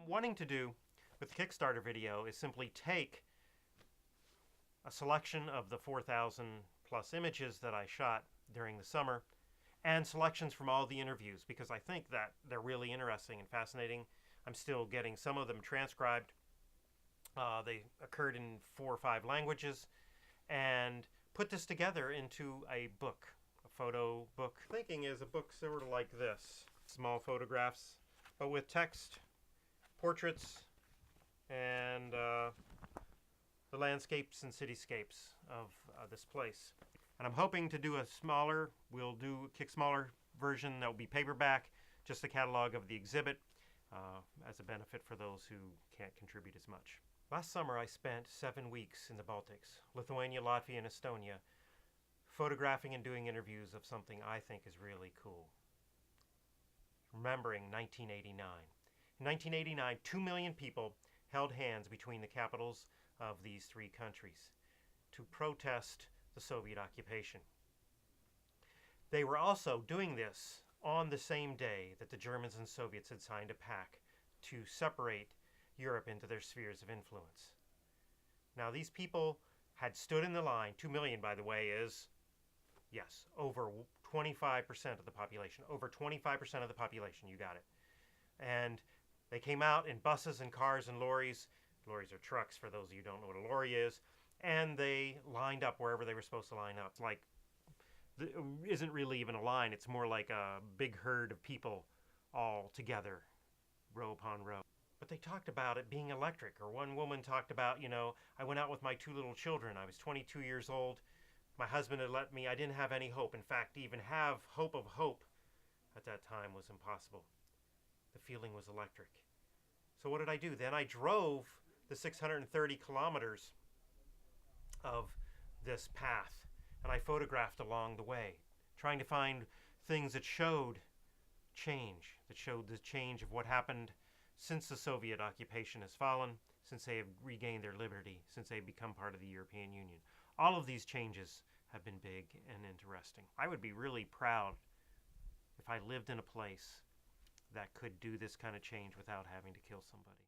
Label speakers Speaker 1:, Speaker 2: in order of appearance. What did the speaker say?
Speaker 1: I'm wanting to do with the Kickstarter video is simply take a selection of the 4,000 plus images that I shot during the summer and selections from all the interviews, because I think that they're really interesting and fascinating. I'm still getting some of them transcribed. They occurred in 4 or 5 languages, and put this together into a book, a photo book. Thinking is a book sort of like this. Small photographs, but with text, portraits, and the landscapes and cityscapes of this place. And I'm hoping to do a smaller, we'll do a smaller version that will be paperback, just a catalog of the exhibit as a benefit for those who can't contribute as much. Last summer I spent 7 weeks in the Baltics, Lithuania, Latvia, and Estonia, photographing and doing interviews of something I think is really cool. Remembering 1989. In 1989, 2 million people held hands between the capitals of these 3 countries to protest the Soviet occupation. They were also doing this on the same day that the Germans and Soviets had signed a pact to separate Europe into their spheres of influence. Now these people had stood in the line. 2 million, by the way, is, yes, over 25% of the population. Over 25% of the population, you got it. And they came out in buses and cars and lorries. Lorries are trucks, for those of you who don't know what a lorry is. And they lined up wherever they were supposed to line up. Like, isn't really even a line. It's more like a big herd of people all together, row upon row. But they talked about it being electric. Or one woman talked about, I went out with my 2 little children. I was 22 years old. My husband had left me. I didn't have any hope. In fact, to even have hope of hope at that time was impossible. The feeling was electric. So what did I do? Then I drove the 630 kilometers of this path, and I photographed along the way, trying to find things that showed change, that showed the change of what happened since the Soviet occupation has fallen, since they have regained their liberty, since they've become part of the European Union. All of these changes have been big and interesting. I would be really proud if I lived in a place that could do this kind of change without having to kill somebody.